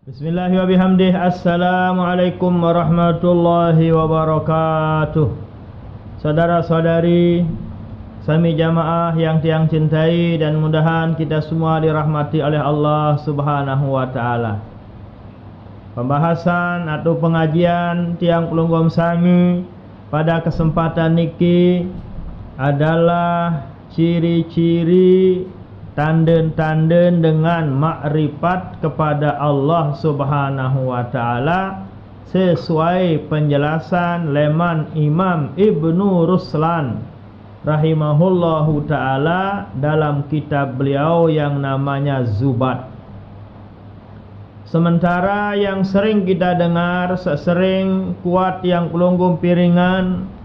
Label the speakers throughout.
Speaker 1: Bismillahirrahmanirrahim. Assalamualaikum warahmatullahi wabarakatuh. Saudara-saudari sami jamaah yang tiang cintai, dan mudahan kita semua dirahmati oleh Allah Subhanahu wa taala. Pembahasan atau pengajian tiang pelunggom sami pada kesempatan niki adalah ciri-ciri tanden-tanden dengan makrifat kepada Allah Subhanahu wa taala sesuai penjelasan leman Imam Ibnu Ruslan rahimahullahu taala dalam kitab beliau yang namanya Zubat. Sementara yang sering kita dengar, sesering kuat yang pelunggum piringan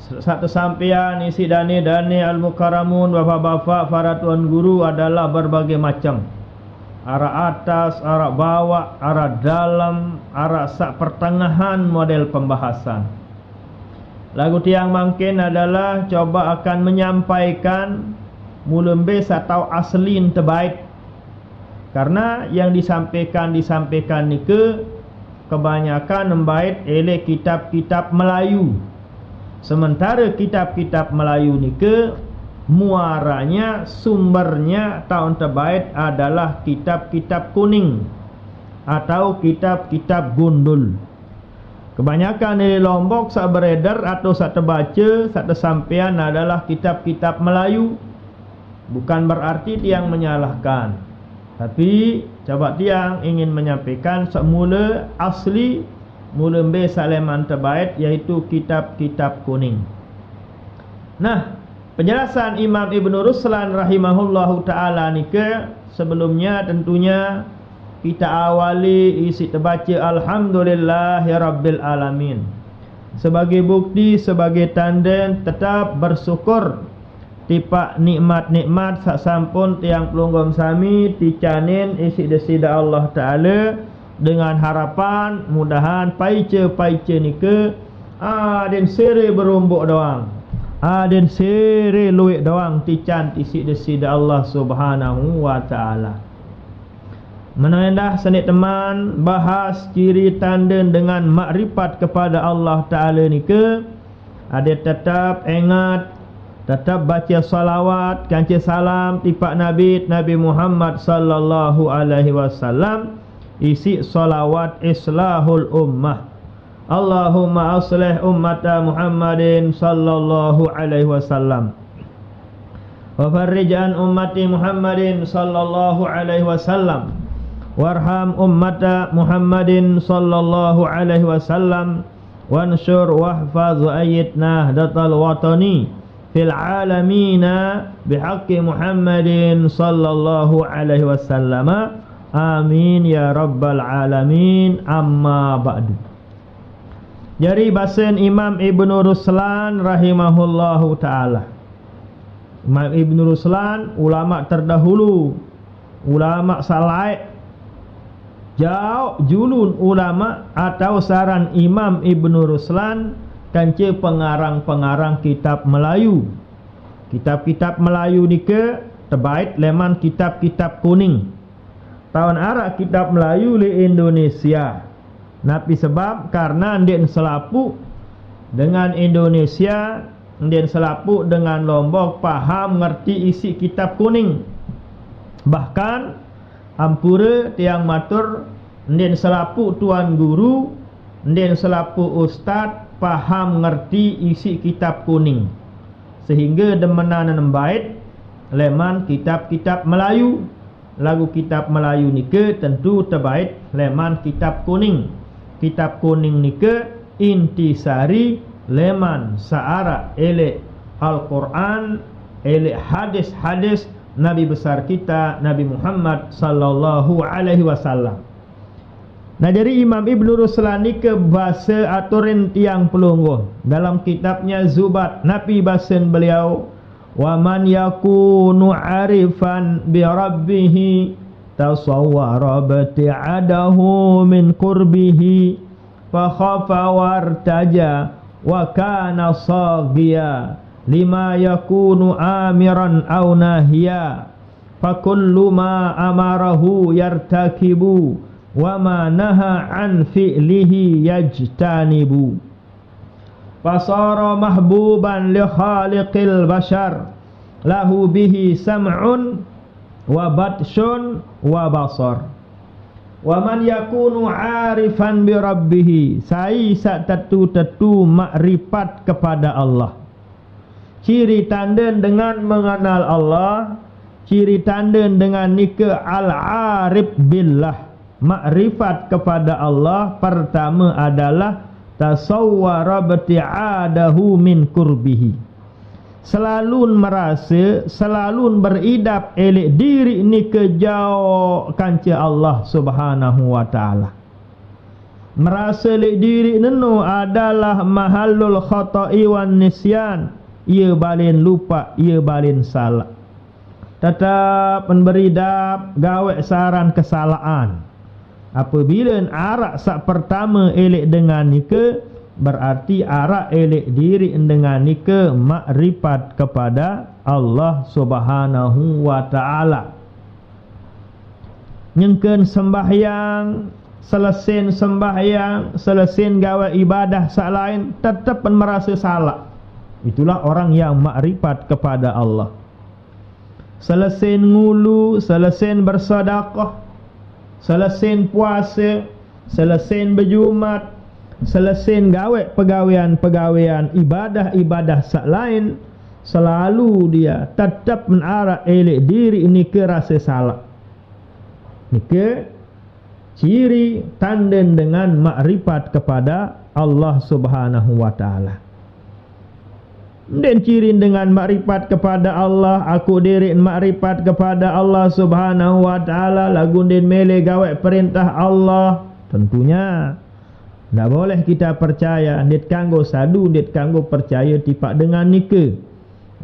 Speaker 1: satu sampian isi dani al-mukaramun, bapak-bapak, para tuan guru adalah berbagai macam. Arah atas, arah bawah, arah dalam, arah sak pertengahan model pembahasan. Lagu tiang mungkin adalah coba akan menyampaikan mulembe atau aslin terbaik. Karena yang disampaikan ni kebanyakan membaik oleh kitab-kitab Melayu. Sementara kitab-kitab Melayu ni muaranya, sumbernya tahun terbaik adalah kitab-kitab kuning atau kitab-kitab gundul. Kebanyakan di Lombok sak beredar atau sak terbaca, sak tersampian adalah kitab-kitab Melayu. Bukan berarti tiang menyalahkan, tapi coba tiang ingin menyampaikan semula asli mulembe saleman terbaik, yaitu kitab-kitab kuning. Nah, penjelasan Imam Ibnu Ruslan rahimahullahu ta'ala ni sebelumnya tentunya kita awali isi terbaca Alhamdulillahirabbil alamin sebagai bukti, sebagai tanda tetap bersyukur tipak nikmat-nikmat sak sampun tiang pelunggom sami ticanin isi desida Allah Ta'ala, dengan harapan mudahan paice-paice ni den sere berumbuk doang, den sere luik doang tican isi desida Allah Subhanahu wa taala. Menendah senit teman bahas ciri tanda dengan makrifat kepada Allah Taala ni ada tetap ingat, tetap baca salawat kanci salam tipak Nabi Muhammad sallallahu alaihi wasallam. Isi salawat islahul ummah. Allahumma aslih ummata Muhammadin sallallahu alaihi wasallam wa farrij an ummati Muhammadin sallallahu alaihi wasallam warham ummata Muhammadin sallallahu alaihi wasallam wanshur wahfaz ayyid nahdatal watani fil alamina bihaqqi Muhammadin sallallahu alaihi wasallam. Amin ya rabbal alamin. Amma ba'du. Jadi bahasan Imam Ibnu Ruslan rahimahullahu ta'ala. Imam Ibnu Ruslan ulama terdahulu, ulama salai jauh julun ulama atau saran Imam Ibnu Ruslan kanci pengarang-pengarang kitab Melayu. Kitab-kitab Melayu ni terbaik leman kitab-kitab kuning. Tahun Arab kitab Melayu di Indonesia. Napi sebab karena ndek selapu dengan Indonesia, ndek selapu dengan Lombok paham ngerti isi kitab kuning. Bahkan ampura tiang matur ndek selapu tuan guru, ndek selapu ustaz paham ngerti isi kitab kuning. Sehingga demenan bait leman kitab-kitab Melayu. Lagu kitab Melayu ni tentu terbaik leman kitab kuning. Kitab kuning ni intisari leman saara elek Al-Quran, elek hadis-hadis Nabi besar kita Nabi Muhammad sallallahu alaihi wasallam. Nah, dari Imam Ibnu Ruslan ni bahasa aturin tiang pelungguh dalam kitabnya Zubat. Nabi bahasan beliau, wa man yakunu arifan bi rabbih tasawwara bati'adahu min qurbihi fa khafa wartaja wa kana saghiya lima yakunu amiran aw nahiya fa kullu ma amarahu yartakibu wa ma naha an fi'lihi yajtanibu. Fasara mahbuban li khaliqil bashar lahu bihi sam'un wa batshun wa basar. Wa man yakunu 'arifan bi rabbih, sai sak tetu makrifat kepada Allah. Ciri tanda dengan mengenal Allah, ciri tanda dengan nika al-arif billah, makrifat kepada Allah, pertama adalah tasawwara bati'adahu min kurbihi. Selalu merasa, selalu beridap elek diri ni kejauh kanca Allah Subhanahu wa taala. Merasa elek diri nenu adalah mahallul khata'i wan nisyan. Ia balin lupa, ia balin salah. Tetap beridap gawe saran kesalahan. Apabila arak sak pertama elek dengan nika, berarti arak elek diri dengan nika makrifat kepada Allah Subhanahu wa taala. Nyengkeun sembahyang, selesai sembahyang, selesai gawe ibadah sak lain, tetap merasa salah. Itulah orang yang makrifat kepada Allah. Selesai ngulu, selesai bersedekah, selesai puasa, selesai berjumat, selesai gawe pegawaian ibadah-ibadah sak lain, selalu dia tetap menarah elek diri ini ke rasa salah. Ini ciri tanda dengan makrifat kepada Allah Subhanahu wa taala. Dan ciri dengan makrifat kepada Allah, aku diri makrifat kepada Allah Subhanahu wa taala, lagu den mele gawe perintah Allah. Tentunya tak boleh kita percaya dit kanggo sadu, dit kanggo percaya tipak dengan nika.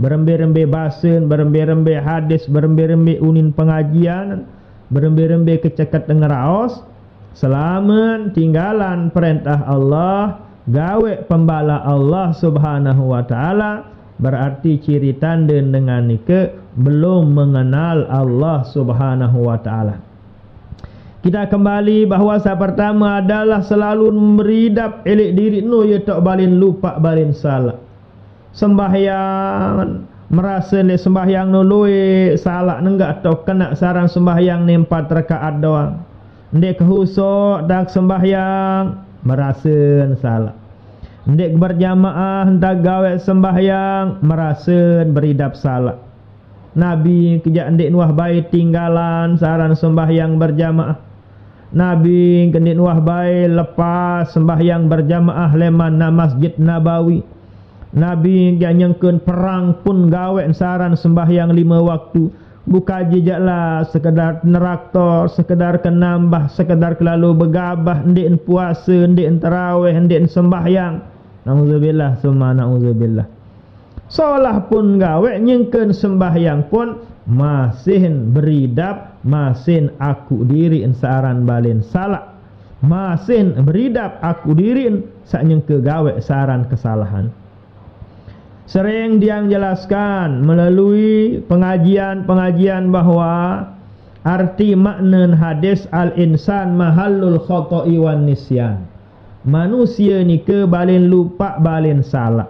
Speaker 1: Berembe-rembe basen, berembe-rembe hadis, berembe-rembe unin pengajian, berembe-rembe kecekat ngeraos, selama tinggalan perintah Allah, gawe pembala Allah Subhanahu wa taala, berarti ciri tanda dengan nika belum mengenal Allah Subhanahu wa taala. Kita kembali bahawa pertama adalah selalu meridap elek diri no ya tak balin lupa balin salah. Sembahyang merasa le sembahyang no luwe salah nenggak atau kena sarang sembahyang ni 4 rakaat doang. Ndek kehusuk dak sembahyang merasa salah. Ndek berjamaah hendak gawe sembahyang merasa beridap salah. Nabi kejak ndek nuah baik tinggalan saran sembahyang berjamaah. Nabi kendit nuah baik lepas sembahyang berjamaah leman na Masjid Nabawi. Nabi kejak nyengkeun perang pun gawe saran sembahyang 5 waktu. Buka jejaklah sekedar neraktor, sekedar kenambah, sekedar kelalu begabah, ndek puasa, ndek tarawih, ndek sembahyang. Nauzubillah summa nauzubillah. Solah pun gawe nyengkeun sembahyang pun masih beridap, masih aku diri saran balin salah. Masih beridap aku diri sak nyengke gawe saran kesalahan. Sering dia jelaskan melalui pengajian-pengajian bahawa arti makna hadis al-insan mahallul khata'i wan nisyan. Manusia ni ke balin lupa balin salah.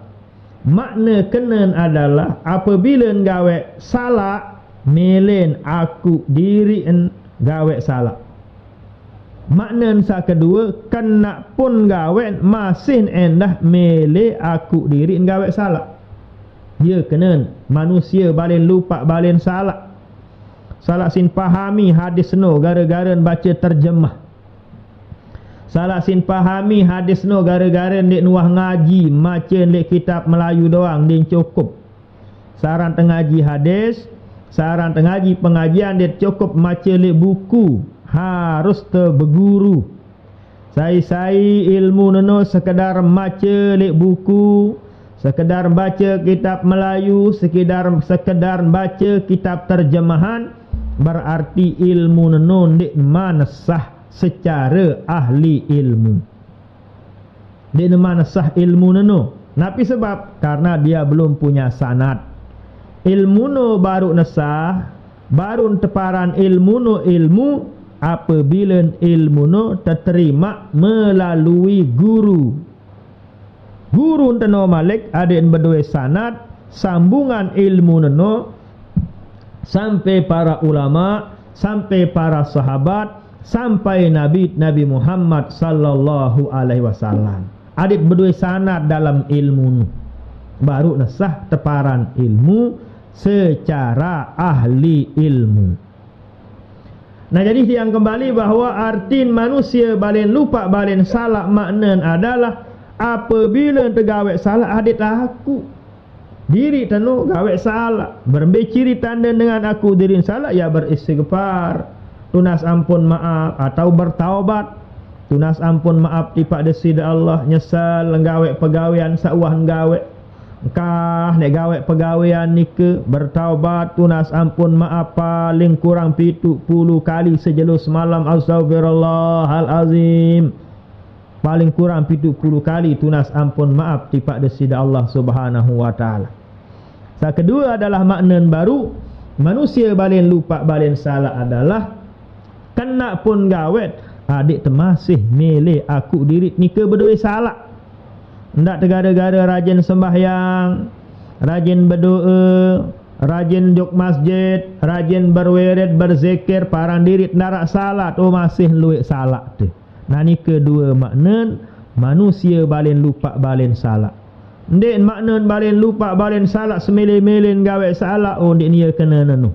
Speaker 1: Makna kenen adalah apabila gawe salah melen aku diri gawe salah. Makna sa kedua kena pun gawe masih endah mele aku diri gawe salah. Ya kenen manusia balin lupa balin salah. Salah sin pahami hadis no gara-gara baca terjemah. Salah sin pahami hadis no gara-gara ndek nuah ngaji maca ndek kitab Melayu doang din cukup. Saran tengaji hadis, saran tengaji pengajian ndek cukup maca lek buku, harus terbeguru. Sai-sai ilmu nono sekedar maca lek buku, sekedar baca kitab Melayu, sekedar baca kitab terjemahan, berarti ilmu nono ndek mana sah secara ahli ilmu. Ndek mana sah ilmu nono. Napi sebab karena dia belum punya sanad. Ilmu no baru nasah, baru teparan ilmu no ilmu apabila ilmu no terterima melalui guru teno malik ada berdua sanad sambungan ilmu no sampai para ulama, sampai para sahabat, sampai Nabi Muhammad sallallahu alaihi wasallam. Adik berdua sanad dalam ilmu baru sah teparan ilmu secara ahli ilmu. Nah, jadi yang kembali bahawa arti manusia balen lupa balen salah makna adalah apabila tergawe salah adik aku diri tanu gawe salah berbeciri tanda dengan aku diri salah ya beristighfar tunas ampun maaf atau bertaubat tunas ampun maaf tipada sida Allah nyesal nggawe pegawean sauah nggawe kah nek gawe pegawean nike bertaubat tunas ampun maaf paling kurang 70 kali sejelo semalam astaghfirullahalazim paling kurang 70 kali tunas ampun maaf tipada sida Allah Subhanahu wa taala. Kedua adalah makna baru manusia balen lupa balen salah adalah kena pun gawet adik termasih milih aku diri nike berdua salah. Ndak tegara-gara rajin sembahyang, rajin berdoa, rajin jok masjid, rajin berwirid, berzikir, parang diri narak salat, oh masih luik salah tu. Nah ni kedua makna manusia balen lupa balen salah. Ndek makna balen lupa balen salah semele-melen gawe salah, oh ndek ni kena nanu.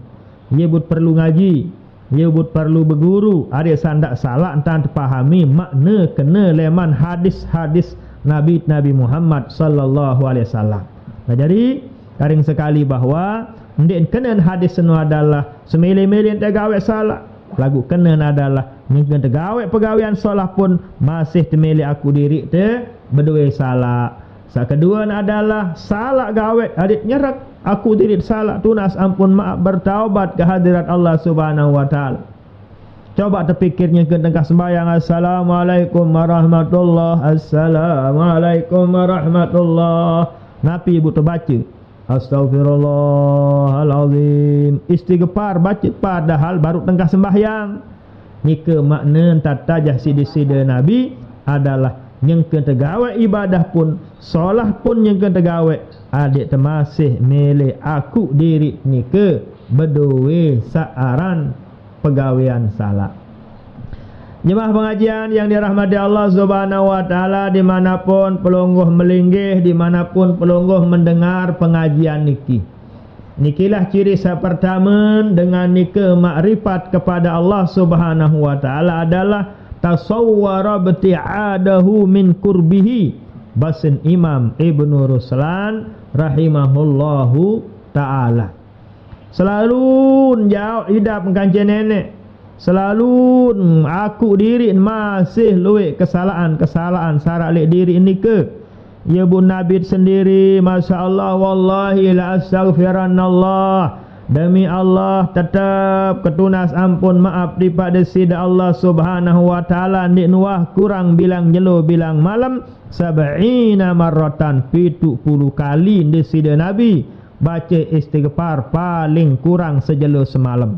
Speaker 1: Dia but perlu ngaji, dia but perlu berguru, ada sandak salah entah terpahami makna kena leman hadis-hadis Nabi Muhammad sallallahu alaihi wasallam. Nah, jadi karing sekali bahawa ndek kena hadis senu adalah semele-mele tak gawe salah. Lagu kena adalah mungkin tergawe pegawean salah pun masih temeli aku diri te berdua salah. Kedua adalah salah gawe adik nyerak aku diri salah tunas ampun maaf bertaubat ke hadirat Allah Subhanahu wa taala. Coba terfikirnya ke tengah sembahyang assalamualaikum warahmatullahi assalamualaikum warahmatullahi Nabi ibu terbaca astaghfirullahalazim istighfar baca padahal baru tengah sembahyang. Nika makna tatajah sida-sida Nabi adalah yang ketegawe ibadah pun solah pun yang ketegawe adik termasih milih aku diri nika berdua saaran pegawean salah. Jemaah pengajian yang dirahmati Allah Subhanahu wa taala dimanapun pelungguh melinggih, dimanapun pelungguh mendengar pengajian niki. Nikilah ciri pertama dengan nika makrifat kepada Allah Subhanahu wa taala adalah tasawwara bti'adahu min kurbihi. Basin Imam Ibnu Ruslan rahimahullahu taala. Selalu jauh hidup kancing nenek. Selalu aku diri masih luik kesalahan sarak lek diri ini ke. Ya bu Nabi sendiri masya-Allah wallahi la astaghfirannallah. Demi Allah tetap ketunas ampun maaf daripada sida Allah Subhanahu wa taala ndik nuah kurang bilang jelo bilang malam 70 marratan 70 kali ndik sida Nabi baca istighfar paling kurang sejelo semalam.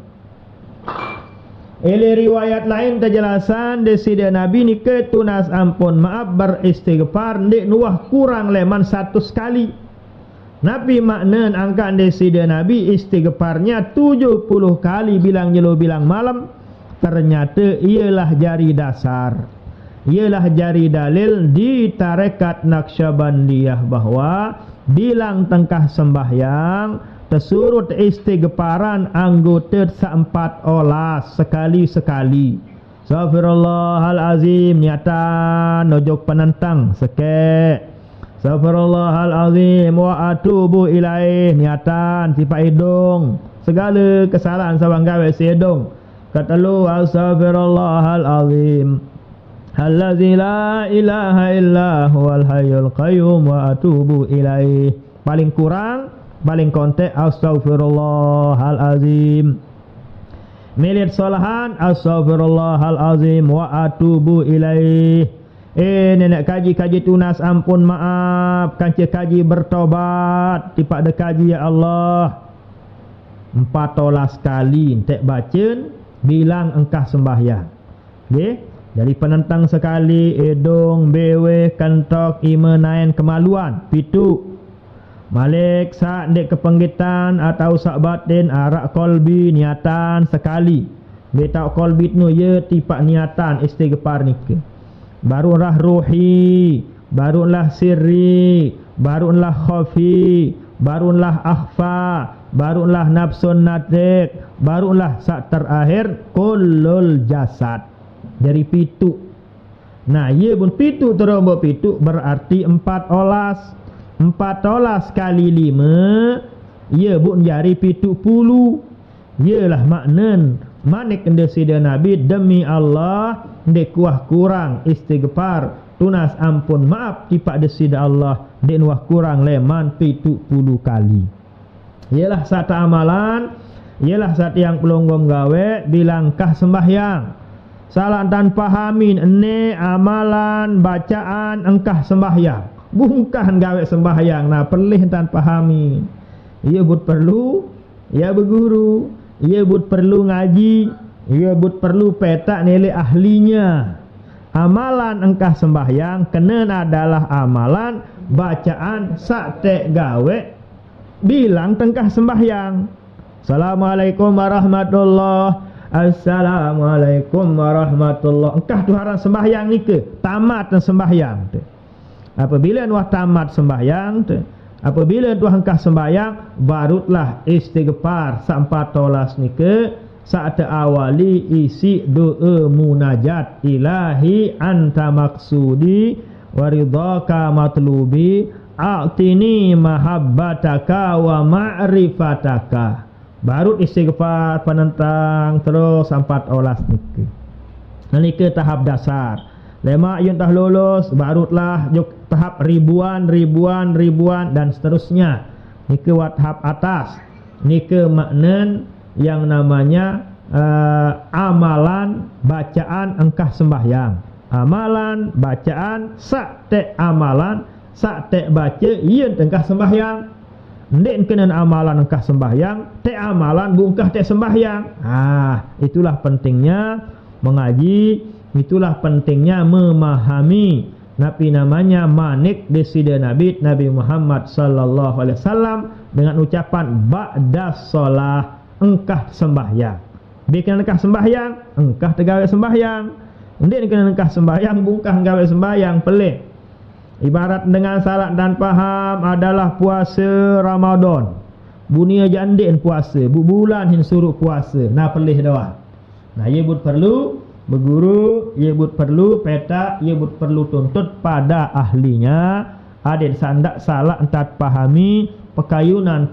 Speaker 1: Ele riwayat lain terjelasan di sida Nabi ni ke tunas ampun maaf beristighfar ndik nuah kurang leman 100 kali. Nabi makna angkat di sida Nabi istighfarnya 70 kali bilang jelo bilang malam. Ternyata ialah jari dasar, ialah jari dalil di tarekat Naqsyabandiyah bahawa bilang tengkah sembahyang tersurut istighfaran anggota seempat olas sekali-sekali. Astaghfirullahalazim niatan nojok penentang sekek. Astaghfirullahalazim wa atubu ilaih niatan sifat hidung. Segala kesalahan sabang gawe si hidung. Katalu astaghfirullahalazim allazi la ilaha illa huwal hayyul qayyum wa atubu ilaih. Paling kurang paling kontek astaghfirullahalazim. Milit solahan astaghfirullahalazim wa atubu ilaih. Nenek kaji tunas ampun maaf, kancik kaji bertobat, tipak de kaji ya Allah 14 kali tak baca bilang engkah sembahyang. Okey, jadi penentang sekali edong bewe kentok ima nain kemaluan pitu malik sak dek kepenggitan atau sak batin arak kolbi niatan sekali betak kolbi nu ye tipak niatan istighfar nikah barulah ruhi barulah sirri barulah khafi barulah akhfa barulah nafsun natik barulah sak terakhir kullul jasad. Dari pitu. Nah, ia pun pitu terombok pitu berarti 4 olas. 4 olas kali 5 ia pun jari pitu puluh. Ialah makna manik ende sida Nabi demi Allah ndek kuah kurang istighfar tunas ampun maaf tipak desida Allah ndek wah kurang leman pitu puluh kali. Ialah satu amalan, ialah satu yang pelonggom gawe bilangkah sembahyang. Salah tanpa hamin ini amalan bacaan engkah sembahyang. Bukan gawe sembahyang. Nah perlih tanpa hamin. Ia but perlu, ia berguru, ia but perlu ngaji, ia but perlu petak nilai ahlinya. Amalan engkah sembahyang kena adalah amalan bacaan sakte gawe bilang tengkah sembahyang. Assalamualaikum warahmatullahi Assalamualaikum warahmatullahi. Engkah tuharan sembahyang ni ke? Tamat sembahyang tu. Apabila nuah tamat sembahyang tu, apabila tuah engkah sembahyang, barulah istighfar sampai tolas ni ke saat awali isi doa munajat ilahi anta maksudi waridhaka matlubi a'tini mahabbataka wa ma'rifataka. Baru istighfar penentang terus 4 olas niki. Niki tahap dasar. Lema yun tah lulus barulah juk tahap ribuan dan seterusnya. Niki wat tahap atas. Niki makna yang namanya amalan bacaan engkah sembahyang. Amalan bacaan sakte amalan sakte baca ieu engkah sembahyang. Ndek kena amalan engkah sembahyang, te amalan bungkah te sembahyang. Itulah pentingnya mengaji, itulah pentingnya memahami. Nabi namanya manik desida Nabi Muhammad sallallahu alaihi wasallam dengan ucapan ba'da shalah engkah sembahyang. Bikin engkah sembahyang, engkah tegawe sembahyang. Ndek kena engkah sembahyang bungkah gawe sembahyang pelik. Ibarat dengan salat dan paham adalah puasa Ramadan. Bunia jandin puasa, bulan hin suruh puasa. Nah pelih doa. Nah ia but perlu berguru, ia but perlu peta, ia but perlu tuntut pada ahlinya. Adil sandak salah entat pahami pekayunan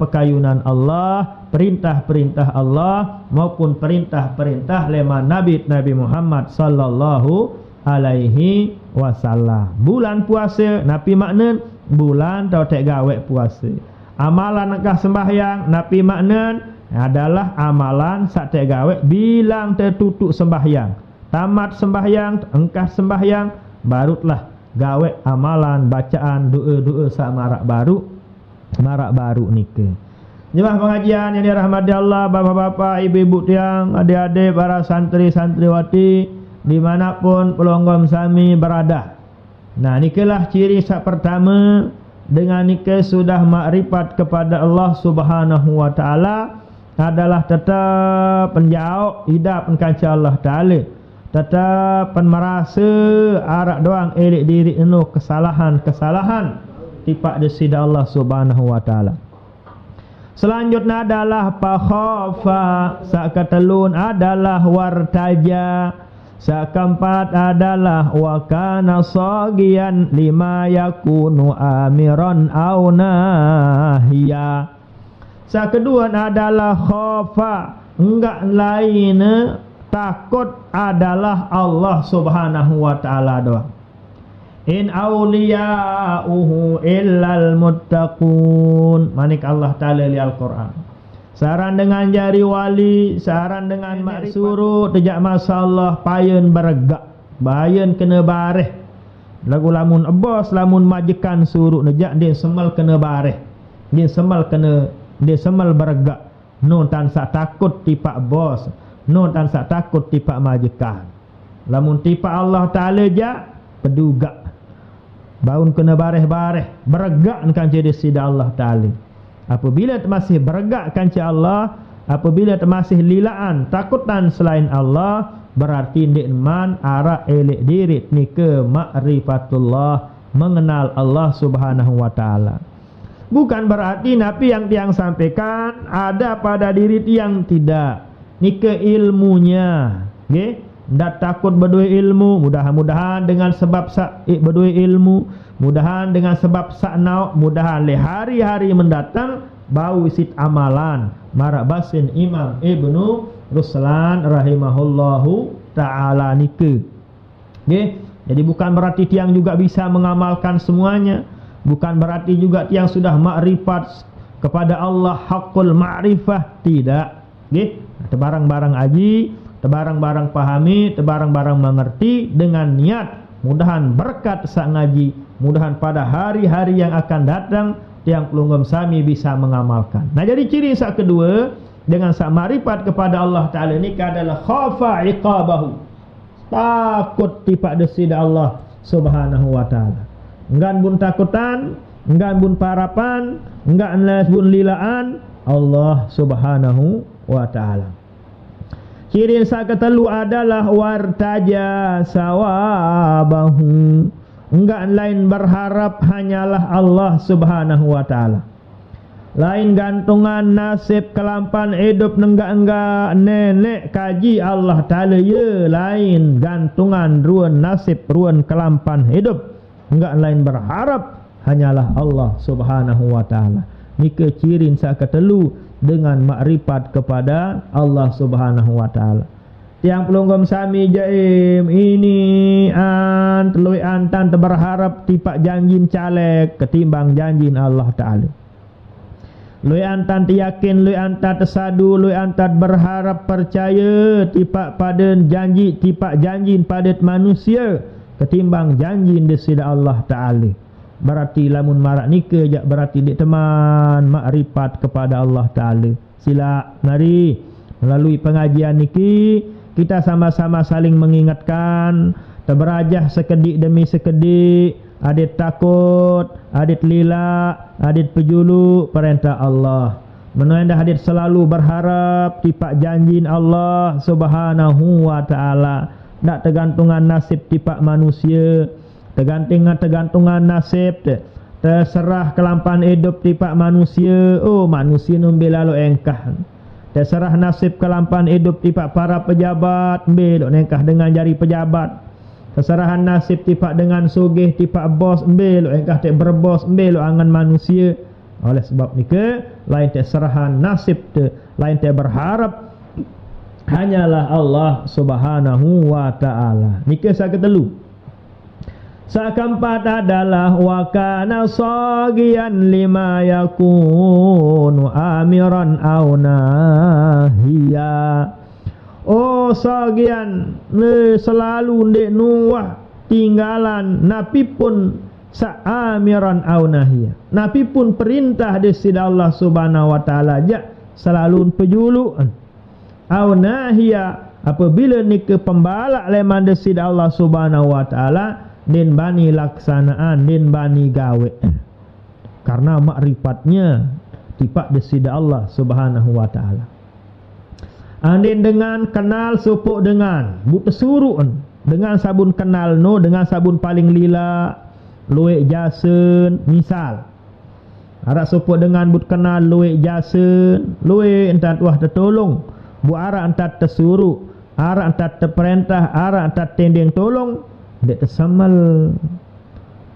Speaker 1: Allah, perintah-perintah Allah maupun perintah-perintah leman Nabi Muhammad sallallahu alaihi wasallam. Bulan puasa napi makna bulan tau tek gawe puasa. Amalan engkah sembahyang napi makna adalah amalan sak tek gawe bilang tertutup sembahyang. Tamat sembahyang engkah sembahyang barulah gawe amalan bacaan doa-doa sak marak baru nike. Jemaah pengajian yang dirahmati Allah, bapak-bapak, ibu-ibu tiang, adik-adik, para santri-santriwati dimanapun pelonggom sami berada. Nah nikalah ciri sak pertama. Dengan nikah sudah makrifat kepada Allah subhanahu wa ta'ala adalah tetap penjauh hidup engkau Allah ta'ala. Tetap merasa arak doang elik diri penuh kesalahan tipak desida Allah subhanahu wa ta'ala. Selanjutnya adalah pakhafa. Sak ketelun adalah wartaja. Sekeempat adalah wa kana sagian lima yakunu amiran au nahya. Sekedua adalah khafa, enggak lain takut adalah Allah subhanahu wa ta'ala doang. In awliya'uhu illal muttaqun. Manik Allah ta'ala li Al-Quran. Saran dengan jari wali, saran dengan mak suruh tejak masalah payun bergak, bayan kena bareh. Lagu lamun bos lamun majikan suruh nejak dia semal kena bareh. Dia semal bergak. Non tan sak takut tipak bos. no tan sak takut tipak majikan. Lamun tipak Allah Ta'ala ja pedugak baun kena bareh-bareh beregak kan jadi sida Allah Ta'ala. Apabila masih beregak kan Allah, apabila masih lilaan takutan selain Allah, berarti ndik man ara elek diri ni ke ma'rifatullah, mengenal Allah Subhanahu wa taala. Bukan berarti nabi yang tiang sampaikan ada pada diri tiang, tidak. Ni ke ilmunya, nggih. Ndak takut berdua ilmu, mudah-mudahan dengan sebab sak berdua ilmu, mudahan dengan sebab sak nau, mudahan le hari-hari mendatang bau isit amalan. Marak basin Imam Ibnu Ruslan rahimahullahu ta'ala nike. Okay? Jadi bukan berarti tiang juga bisa mengamalkan semuanya. Bukan berarti juga tiang sudah makrifat kepada Allah haqqul ma'rifah. Tidak. Okay? Tebarang-barang aji, tebarang-barang pahami, tebarang-barang mengerti dengan niat mudahan berkat sak ngaji, mudahan pada hari-hari yang akan datang tiang pelunggum sami bisa mengamalkan. Nah, jadi ciri sak kedua dengan sak marifat kepada Allah Ta'ala ni adalah khafa iqabahu, takut tipak desida Allah Subhanahu wa ta'ala. Enggan bun takutan, enggan bun parapan, enggan bun lilaan Allah Subhanahu wa ta'ala. Ciri yang ketelu adalah wartaja sawabahu, enggak lain berharap hanyalah Allah Subhanahu wa ta'ala. Lain gantungan nasib kelampan hidup nenggak-enggak nenek kaji Allah Ta'ala ya, lain gantungan ruan nasib ruan kelampan hidup, enggak lain berharap hanyalah Allah Subhanahu wa ta'ala. Ni ke ciri yang ketelu dengan makrifat kepada Allah Subhanahu wa ta'ala. Tiang pelunggum sami jaim ini telui antan berharap tipak janjin caleg ketimbang janjin Allah Ta'ala. Lui antan yakin, lui antan tersadu, lui antan berharap percaya tipak pada janji, tipak janjin pada manusia ketimbang janjin desida Allah Ta'ala. Berarti lamun marak nikah jak berarti dik teman makrifat kepada Allah Ta'ala. Sila mari melalui pengajian niki kita sama-sama saling mengingatkan, terberajah sekedik demi sekedik, adit takut, adit lila, adit pejulu perintah Allah. Menendah adit selalu berharap tipak janjin Allah Subhanahu wa ta'ala. Tak tergantungan nasib tipak manusia, tergantungan nasib, terserah kelampan hidup tipak manusia. Oh, manusia numbil lalu engkah. Terserah nasib kelampan hidup tipak para pejabat, ambil engkah dengan jari pejabat. Keserahan nasib tipak dengan sugih tipak bos, ambil engkah tak berbos, ambil angan manusia. Oleh sebab ni ke lain terserahan nasib te, lain te berharap hanyalah Allah Subhanahu wa ta'ala. Ni ke saya ketelu. Sakampat adalah wa kana sagian lima yakunu amiran au nahiya. Oh sagian selalu ndek nuwah tinggalan napi pun amiran au nahiya. Napi pun perintah desida Allah Subhanahu wa taala ja selalu pejuluan. Au nahiya apabila ni ke pembalak leman desida Allah Subhanahu wa taala din bani laksanaan, din bani gawe. Karena makrifatnya tipak desida Allah Subhanahu wa ta'ala. Andin dengan kenal supuk dengan buta suruan dengan sabun kenal no, dengan sabun paling lila luek jasen misal. Arak supuk dengan but kenal luek jasen, luek entat wah tertolong, bu arak entat tersuruh, arak entat terperintah, arak entat tendeng tolong. Dek tersamal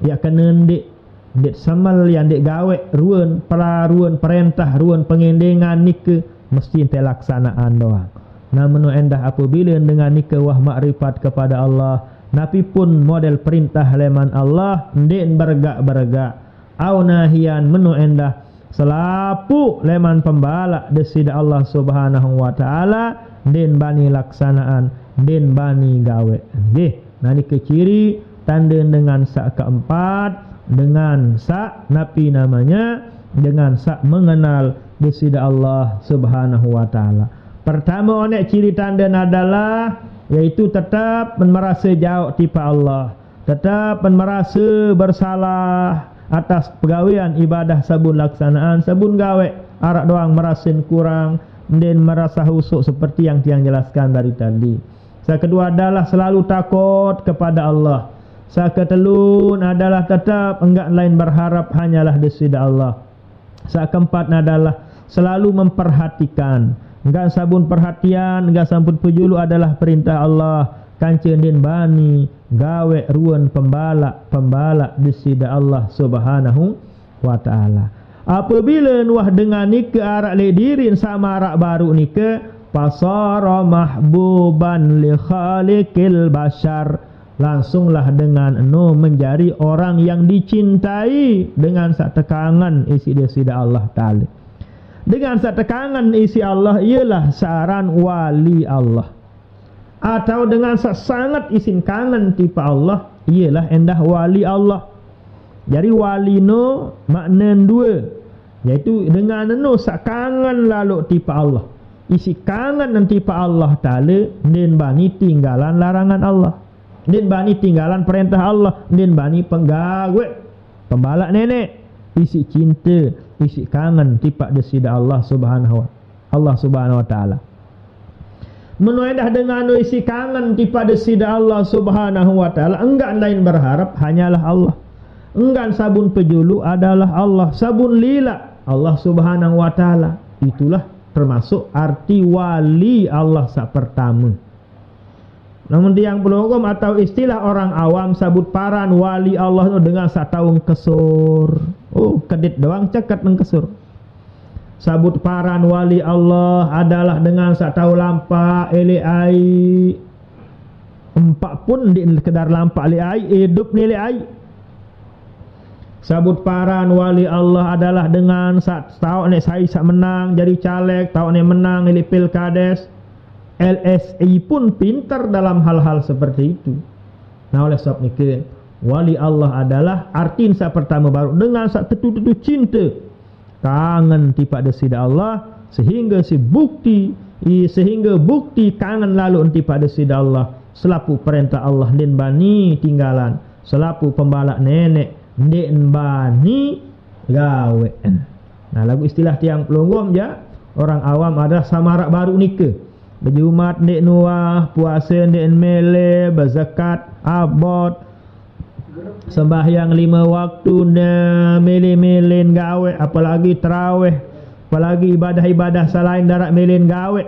Speaker 1: ya kena dek samal yang dek gawe ruan perintah ruan pengendengan nika mesti ente laksanaan doang. Namun endah apabila dengan nika wah makrifat kepada Allah, napi pun model perintah leman Allah dek bergak au nahian menu endah selapu leman pembalak desida Allah Subhanahu wa taala den bani laksanaan den bani gawe. Nggih. Nah ni keciri tanda dengan sak keempat, dengan sak napi namanya, dengan sak mengenal desida Allah Subhanahu wa ta'ala. Pertama onek ciri tanda adalah yaitu tetap merasa jauh tipa Allah, tetap merasa bersalah atas pegawaian ibadah sabun laksanaan sabun gawe arak doang merasa kurang dan merasa husuk seperti yang tiang jelaskan dari tadi. Kedua adalah selalu takut kepada Allah. Ketelun adalah tetap enggak lain berharap hanyalah desida Allah. Keempat adalah selalu memperhatikan. Enggak sabun perhatian, enggak sabun pejulu adalah perintah Allah. Kancen din bani gawe ruan pembala desida Allah Subhanahu wa taala. Apabila nuah dengan ni ke arak ledirin sama arak baru ni ke pasara mahbuban li khaliqil bashar, langsunglah dengan anu menjadi orang yang dicintai dengan satekangan isi desida Allah taala. Dengan satekangan isi Allah ialah saran wali Allah, atau dengan sangat isin kangen tipa Allah ialah endah wali Allah. Jadi wali no makna dua, iaitu dengan no sak kangen lalu tipa Allah, isi kangen nanti tipa Allah taala den bani tinggalan larangan Allah, den bani tinggalan perintah Allah, den bani penggawe pembalak nenek, isi cinta isi kangen tipa desida Allah Subhanahu wa taala. Menuedah dengan isi kangen tipa desida Allah Subhanahu wa taala, enggak lain berharap hanyalah Allah. Enggan sabun pejulu adalah Allah, sabun lila Allah Subhanahu wa taala. Itulah termasuk arti wali Allah sak pertama. Namun tiang pelongom atau istilah orang awam sabut paran wali Allah dengan sak taung kesur. Oh, kedit doang cekat nang kesur. Sabut paran wali Allah adalah dengan sak tahu lampa ele ai. Empat pun di kedar lampa ele ai, hidup ni ele ai. Sabut paran wali Allah adalah dengan tahu nek saya sak menang jadi caleg, tahu nek menang ili pilkades. LSI pun pintar dalam hal-hal seperti itu. Nah oleh sebab ni wali Allah adalah artin sak pertama baru dengan sak tetu-tetu cinta kangen tipa desida Allah sehingga bukti kangen lalu tipa desida Allah selapu perintah Allah den bani tinggalan selapu pembalak nenek den bani gawe. Nah lagu istilah tiang pelonggom ja orang awam ada samarak baru nikah berjumat dek nuah puasa dek mele berzakat abot sembahyang 5 waktu mele-melen gawe, apalagi tarawih, apalagi ibadah-ibadah selain darat melen gawe.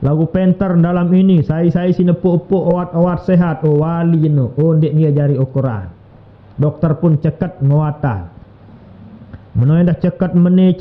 Speaker 1: Lagu penter dalam ini saya sinepuk-puk awat-awat sehat oh wali no oh dek dia jari ukuran. Doktor pun cekat nguatan. Menoi dah cekat menu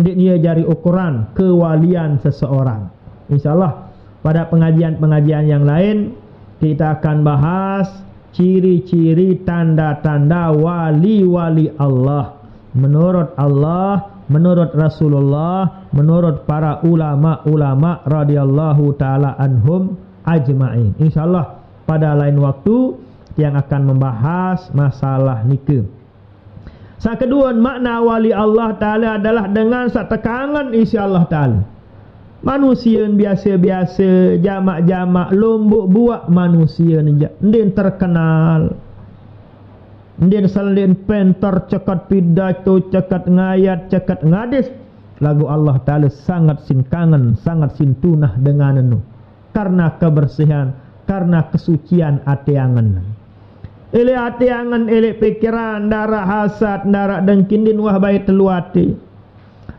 Speaker 1: dek dia jari ukuran kewalian seseorang. InsyaAllah pada pengajian-pengajian yang lain kita akan bahas ciri-ciri tanda-tanda wali-wali Allah menurut Allah, menurut Rasulullah, menurut para ulama-ulama radhiyallahu taala anhum ajma'in. InsyaAllah pada lain waktu yang akan membahas masalah nikah. Kedua makna wali Allah taala adalah dengan satekangan isi Allah taala. Manusia biasa-biasa, jamak-jamak, lombok buat manusia ni ndin terkenal. Ndin salin pentar cekat pidato, cekat ngayat, cekat ngadis. Lagu Allah Ta'ala sangat sin kangen, sangat sin tunah dengan anu. Karena kebersihan, karena kesucian atiangan. Ele atiangan, ele pikiran, darah hasad, darah dengkin din wah baik teluati.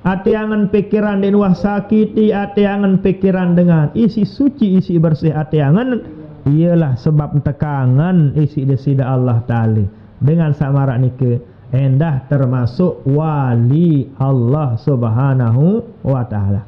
Speaker 1: Atiangan pikiran dan wah sakiti atiangan pikiran dengan isi suci isi bersih atiangan ialah sebab tekangan isi desida Allah Ta'ala dengan samarak nike endah termasuk wali Allah Subhanahu wa Ta'ala.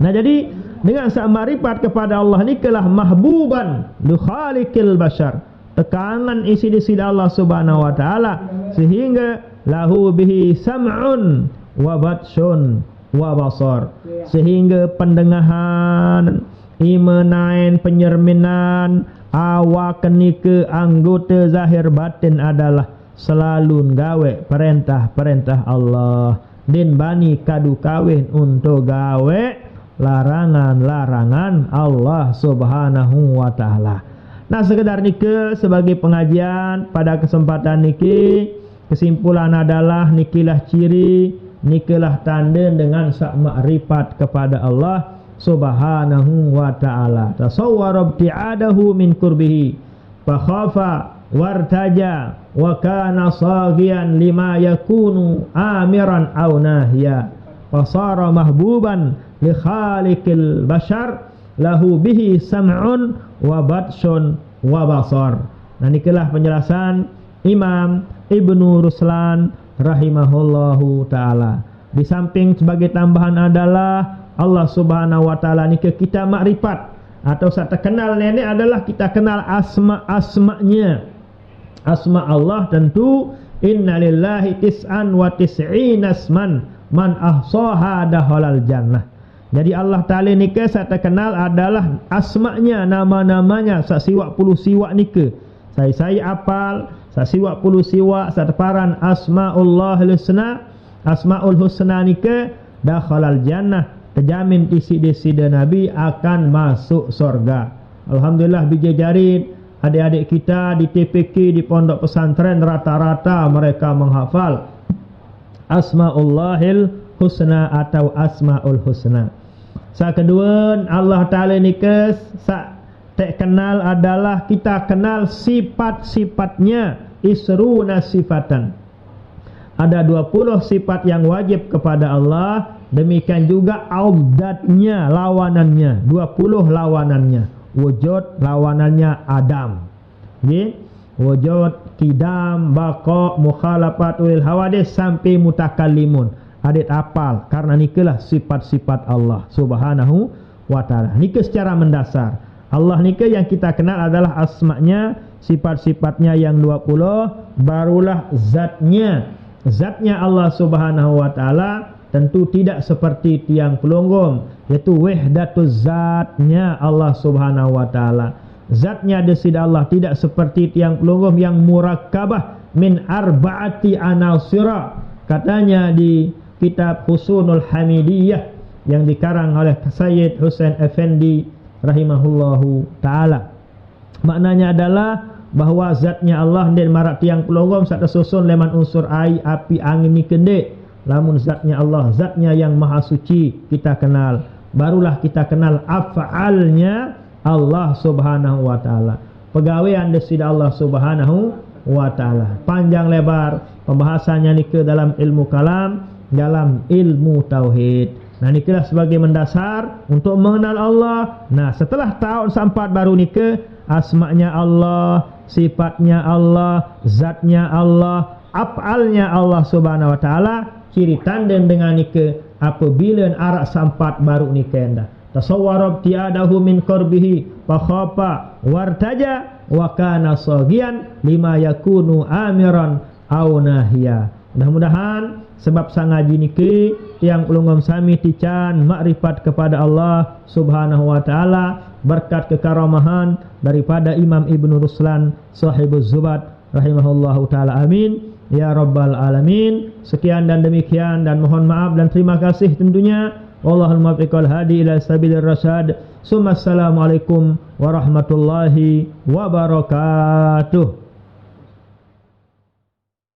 Speaker 1: Nah jadi dengan samaripat kepada Allah nikelah mahbuban li khaliqil bashar, tekangan isi desida Allah Subhanahu wa Ta'ala sehingga lahu bihi sam'un wa batsun wa basar, sehingga pendengahan imanan penyerminan awak ke anggota zahir batin adalah selalu gawe perintah-perintah Allah din bani kadu kawin untuk gawe larangan-larangan Allah Subhanahu wa taala. Nah, sekedar niki sebagai pengajian pada kesempatan niki, kesimpulan adalah nikilah ciri, nikilah tanda dengan sak makrifat kepada Allah Subhanahu wa taala. Tasawwara ibtiadahu min qurbihi fa khafa wartaja wa kana saghiyan lima yakunu amiran aw nahiya fa sara mahbuban li khaliqil bashar lahu bihi sam'un wa batshun wa basar. Nah, inilah penjelasan Imam Ibnu Ruslan rahimahullahu taala. Di samping sebagai tambahan adalah Allah Subhanahu wa taala ni kita makrifat atau tak terkenal ini adalah kita kenal asma-asmanya. Asma Allah tentu innalillahi tis'an wa tis'ina asman man ahsaha dakhalal jannah. Jadi Allah Ta'ala ni saya terkenal adalah asma'nya, nama-namanya sak siwak puluh siwak ni saya apal sak siwak puluh siwak sak teparan asma'ullahil husna. Asma'ul husna ni dakhalal jannah, terjamin isi-isi Nabi akan masuk surga. Alhamdulillah bijajarin adik-adik kita di TPK di pondok pesantren rata-rata mereka menghafal Asma'ullahil husna atau Asma'ul husna. Kedua, Allah Ta'ala ni tak kenal adalah kita kenal sifat-sifatnya, isruna sifatan. Ada 20 sifat yang wajib kepada Allah, demikian juga audatnya, lawanannya, 20 lawanannya. Wujud lawanannya Adam. Okay? Wujud, kidam, baqa, mukhalafatul hawadis sampai mutakallimun. Adik apal karena nikalah sifat-sifat Allah Subhanahu wa taala. Nikah secara mendasar. Allah nikah yang kita kenal adalah asma'nya, sifat-sifatnya yang 20, barulah zatnya. Zatnya Allah Subhanahu wa taala tentu tidak seperti tiang pelunggum, yaitu wahdatuz zatnya Allah Subhanahu wa taala. Zatnya desida Allah tidak seperti tiang pelunggum yang murakkabah min arba'ati anasira. Katanya di kitab Husunul Hamidiyah yang dikarang oleh Sayyid Husain Effendi rahimahullahu ta'ala. Maknanya adalah bahawa zatnya Allah dan marak tiang pelonggom sak tersusun leman unsur air, api, angin ni kendek. Lamun zatnya Allah, zatnya yang maha suci kita kenal. Barulah kita kenal af'alnya Allah Subhanahu wa ta'ala. Pegawaian desida Allah Subhanahu wa ta'ala. Panjang lebar pembahasannya ni ke dalam ilmu kalam, dalam ilmu tauhid. Nah, nikilah sebagai mendasar untuk mengenal Allah. Nah, setelah tahun sampat baru nikah, asma'nya Allah, sifatnya Allah, zatnya Allah, af'alnya Allah Subhanahu wa taala, ciri tanda dengan nikah apabila arak sampat baru nikah anda. Tasawwarab tiadahu min qurbihi fa khafa wartaja wa kana saghiyan lima yakunu amiran aw nahiya. Mudah-mudahan sebab sang ngaji niki tiang pelunggum sami tican makrifat kepada Allah Subhanahu wa taala, berkat kekaramahan daripada Imam Ibnu Ruslan sahibuz zubat rahimahullahu taala, amin ya rabbal alamin. Sekian dan demikian, dan mohon maaf dan terima kasih tentunya. Wallahul muwaffiq wal hadi ila sabilir rasyad. Assalamualaikum warahmatullahi wabarakatuh.